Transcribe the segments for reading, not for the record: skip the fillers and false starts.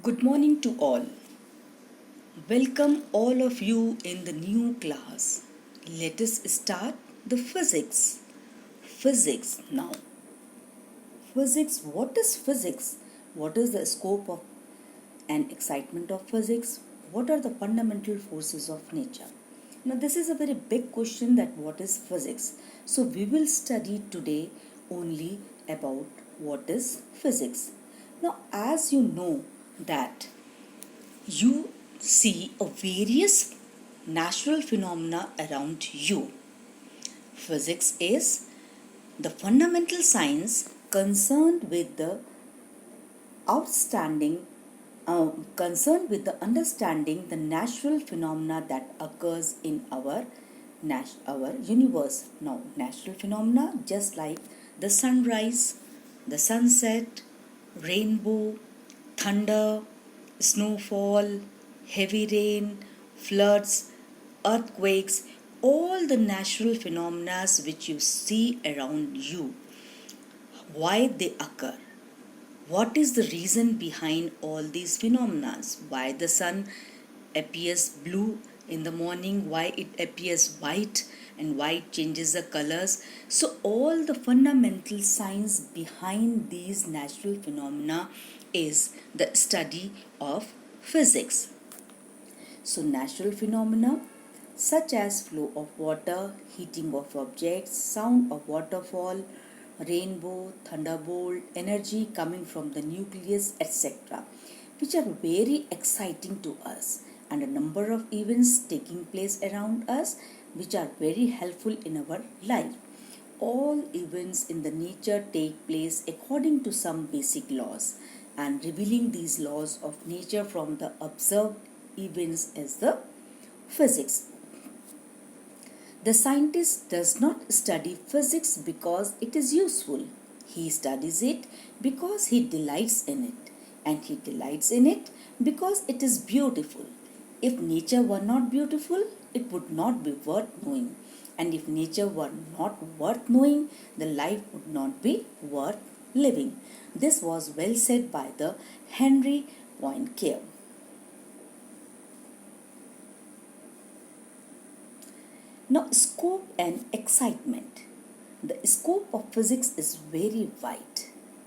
Good morning to all. Welcome all of you in the new class. Let us start the physics. Physics now. Physics, what is physics? What is the scope of and excitement of physics? What are the fundamental forces of nature? Now, this is a very big question that what is physics? So, we will study today only about what is physics. Now, as you know that you see a various natural phenomena around you. Physics is the fundamental science concerned with the outstanding concerned with the understanding the natural phenomena that occurs in our universe. Now, natural phenomena just like the sunrise, the sunset, rainbow, thunder, snowfall, heavy rain, floods, earthquakes, all the natural phenomena which you see around you, why they occur. What is the reason behind all these phenomena? Why the sun appears blue in the morning, why it appears white, and why it changes the colors. So, all the fundamental science behind these natural phenomena is the study of physics. So, natural phenomena such as flow of water, heating of objects, sound of waterfall, rainbow, thunderbolt, energy coming from the nucleus, etc., which are very exciting to us, and a number of events taking place around us which are very helpful in our life. All events in the nature take place according to some basic laws, and revealing these laws of nature from the observed events is the physics. The scientist does not study physics because it is useful. He studies it because he delights in it. And he delights in it because it is beautiful. If nature were not beautiful, it would not be worth knowing. And if nature were not worth knowing, the life would not be worth living. This was well said by the Henry Poincare. Now, scope and excitement. The scope of physics is very wide.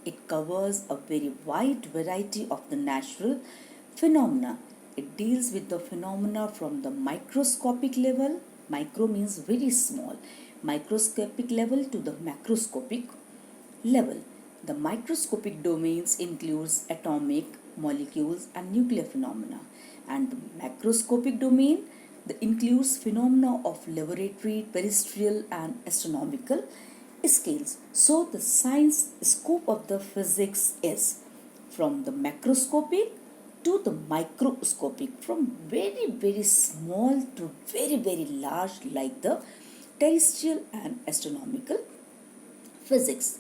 It covers a very wide variety of the natural phenomena. It deals with the phenomena from the microscopic level, micro means very small, microscopic level to the macroscopic level. The microscopic domains includes atomic, molecules and nuclear phenomena, and the macroscopic domain includes phenomena of laboratory, terrestrial and astronomical scales. So the science scope of the physics is from the macroscopic to the microscopic, from very small to very large, like the terrestrial and astronomical physics.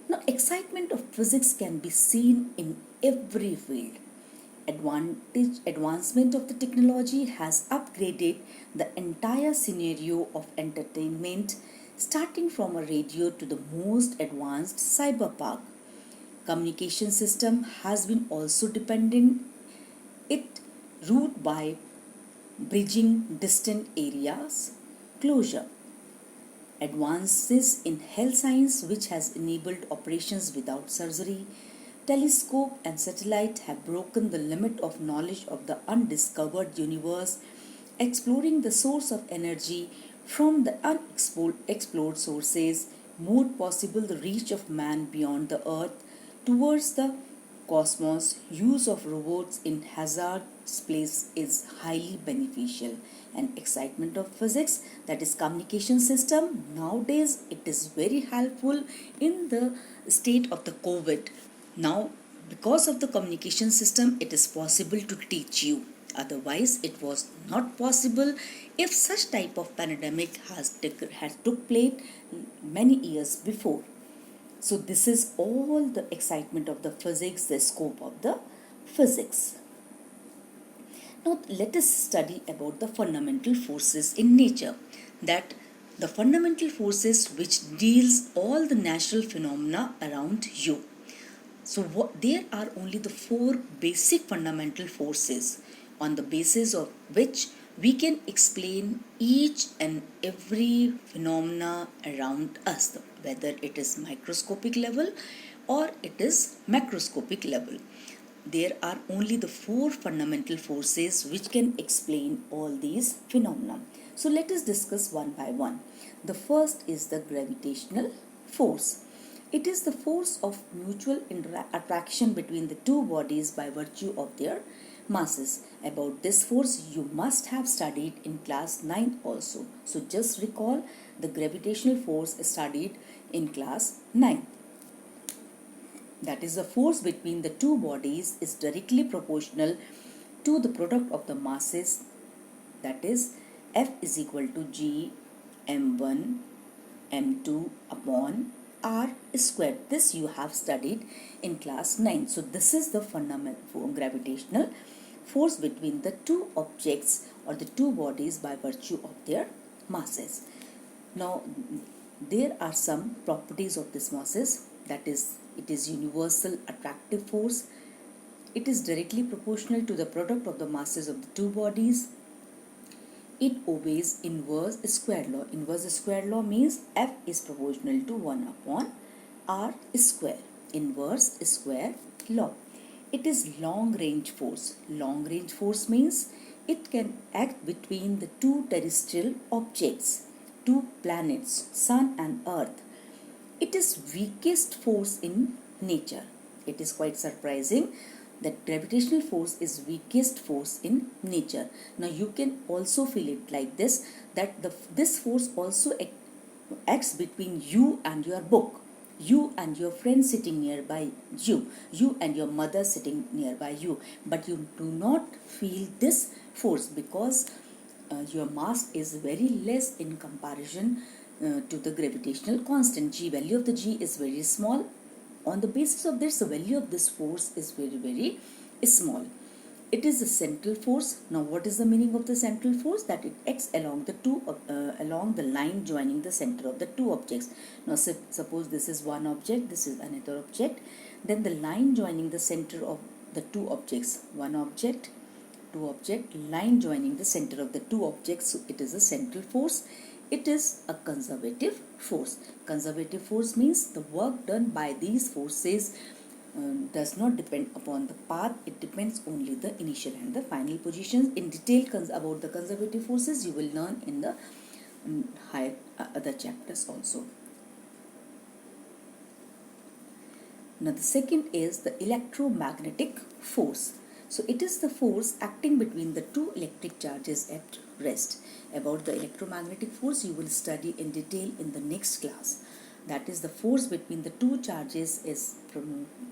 Now, excitement of physics can be seen in every field. Advancement of the technology has upgraded the entire scenario of entertainment, starting from a radio to the most advanced cyberpark. Communication system has been also dependent it ruled by bridging distant areas closure. Advances in health science which has enabled operations without surgery. Telescope and satellite have broken the limit of knowledge of the undiscovered universe, exploring the source of energy from the unexplored sources, made possible the reach of man beyond the earth towards the cosmos. Use of robots in hazardous place is highly beneficial. And excitement of physics, that is communication system, nowadays it is very helpful in the state of the COVID. Now, because of the communication system, it is possible to teach you. Otherwise, it was not possible if such type of pandemic has took place many years before. So, this is all the excitement of the physics, the scope of the physics. Now, let us study about the fundamental forces in nature. That the fundamental forces which deals all the natural phenomena around you. So there are only the four basic fundamental forces on the basis of which we can explain each and every phenomena around us, whether it is microscopic level or it is macroscopic level. There are only the four fundamental forces which can explain all these phenomena. So let us discuss one by one. The first is the gravitational force. It is the force of mutual attraction between the two bodies by virtue of their masses. About this force you must have studied in class 9 also. So just recall the gravitational force studied in class 9. That is, the force between the two bodies is directly proportional to the product of the masses, that is F is equal to G m1 m2 upon r squared. This you have studied in class 9. So this is the fundamental gravitational force between the two objects or the two bodies by virtue of their masses. Now there are some properties of this masses, that is, it is universal attractive force, it is directly proportional to the product of the masses of the two bodies, it obeys inverse square law. Inverse square law means F is proportional to 1 upon R square. Inverse square law. It is long range force. Long range force means it can act between the two terrestrial objects, two planets, Sun and Earth. It is weakest force in nature. It is quite surprising that gravitational force is weakest force in nature. Now you can also feel it like this, that this force also acts between you and your book, you and your friend sitting nearby you and your mother sitting nearby you, but you do not feel this force because your mass is very less in comparison to the gravitational constant. G, value of the G is very small. On the basis of this, the value of this force is very small. It is the central force. Now what is the meaning of the central force? That it acts along the line joining the center of the two objects. Now suppose this is one object, this is another object, then the line joining the center of the two objects, one object, two object, line joining the center of the two objects, so it is a central force. It is a conservative force. Conservative force means the work done by these forces does not depend upon the path, it depends only the initial and the final positions. In detail about the conservative forces you will learn in the higher other chapters also. Now the second is the electromagnetic force. So it is the force acting between the two electric charges at rest. About the electromagnetic force you will study in detail in the next class. That is, the force between the two charges is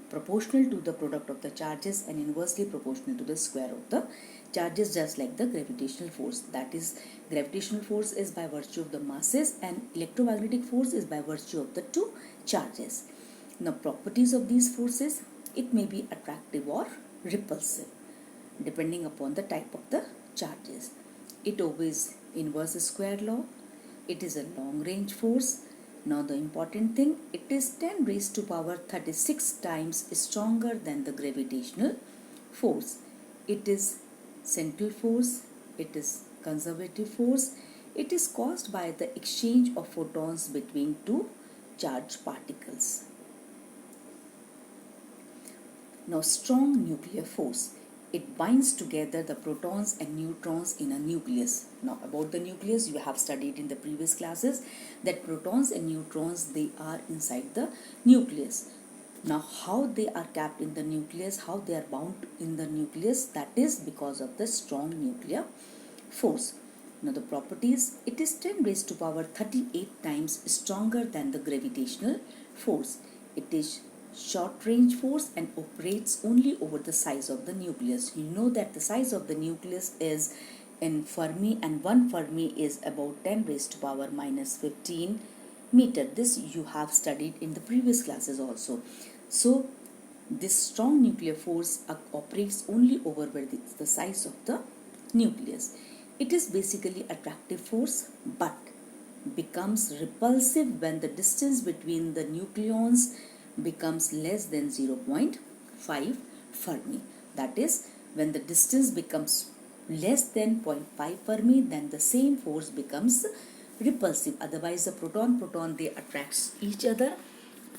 proportional to the product of the charges and inversely proportional to the square of the charges, just like the gravitational force. That is, gravitational force is by virtue of the masses and electromagnetic force is by virtue of the two charges. Now properties of these forces, it may be attractive or repulsive depending upon the type of the charges. It obeys inverse square law. It is a long range force. Now the important thing, it is 10 raised to power 36 times stronger than the gravitational force. It is central force. It is conservative force. It is caused by the exchange of photons between two charged particles. Now strong nuclear force. It binds together the protons and neutrons in a nucleus. Now about the nucleus you have studied in the previous classes that protons and neutrons, they are inside the nucleus. Now how they are kept in the nucleus, how they are bound in the nucleus, that is because of the strong nuclear force. Now the properties, it is 10 raised to power 38 times stronger than the gravitational force. It is short range force and operates only over the size of the nucleus. You know that the size of the nucleus is in Fermi, and 1 Fermi is about 10 raised to power minus 15 meter. This you have studied in the previous classes also. So this strong nuclear force operates only over the size of the nucleus. It is basically attractive force but becomes repulsive when the distance between the nucleons becomes less than 0.5 Fermi. That is, when the distance becomes less than 0.5 Fermi, then the same force becomes repulsive. Otherwise, the proton they attracts each other,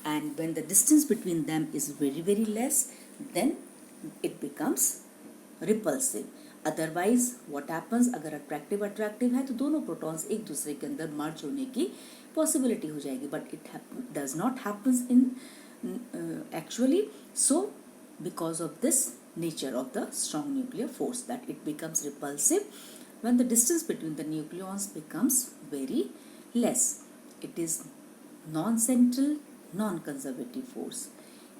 and when the distance between them is very very less, then it becomes repulsive. Otherwise what happens, अगर attractive है तो दोनों protons एक दूसरे के अंदर मर्ज होने की पॉसिबिलिटी हो जाएगी, but it does not happens in actually. So because of this nature of the strong nuclear force, that it becomes repulsive when the distance between the nucleons becomes very less. It is non-central, non-conservative force.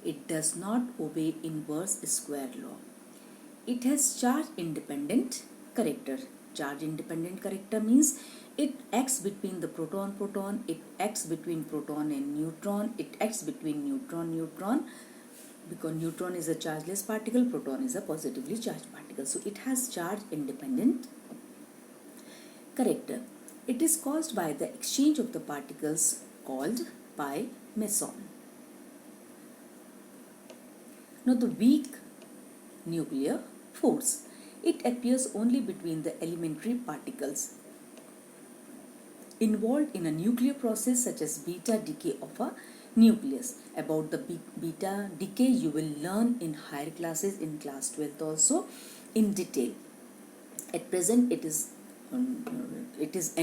It does not obey inverse square law. It has charge independent character. Charge independent character means it acts between the proton, it acts between proton and neutron, it acts between neutron, because neutron is a chargeless particle, proton is a positively charged particle. So it has charge independent character. It is caused by the exchange of the particles called pi meson. Now the weak nuclear force. It appears only between the elementary particles involved in a nuclear process such as beta decay of a nucleus. About the beta decay you will learn in higher classes, in class 12th also, in detail. At present it is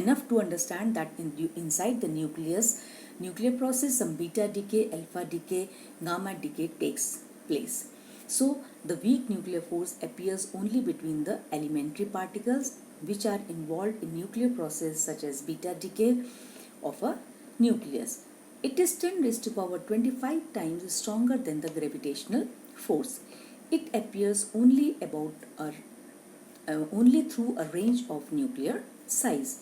enough to understand that inside the nuclear process some beta decay, alpha decay, gamma decay takes place. So the weak nuclear force appears only between the elementary particles which are involved in nuclear process such as beta decay of a nucleus. It is 10 raised to power 25 times stronger than the gravitational force. It appears only through a range of nuclear size.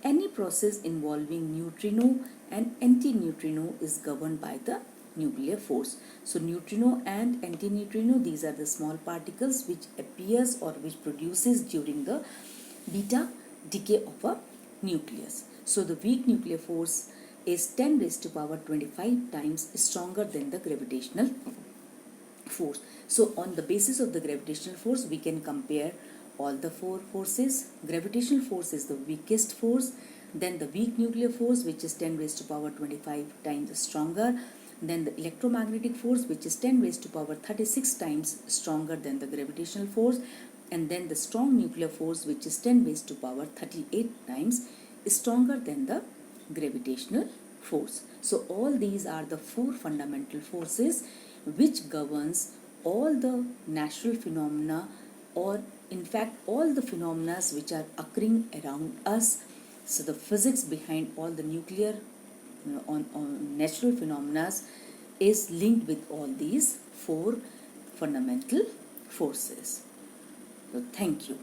Any process involving neutrino and antineutrino is governed by the nuclear force. So neutrino and antineutrino, these are the small particles which appears or which produces during the beta decay of a nucleus. So the weak nuclear force is 10 raised to power 25 times stronger than the gravitational force. So on the basis of the gravitational force we can compare all the four forces. Gravitational force is the weakest force, then the weak nuclear force which is 10 raised to power 25 times stronger, then the electromagnetic force which is 10 raised to power 36 times stronger than the gravitational force, and then the strong nuclear force which is 10 raised to power 38 times stronger than the gravitational force. So all these are the four fundamental forces which governs all the natural phenomena, or in fact all the phenomena which are occurring around us. So the physics behind all the nuclear on natural phenomena is linked with all these four fundamental forces. So thank you.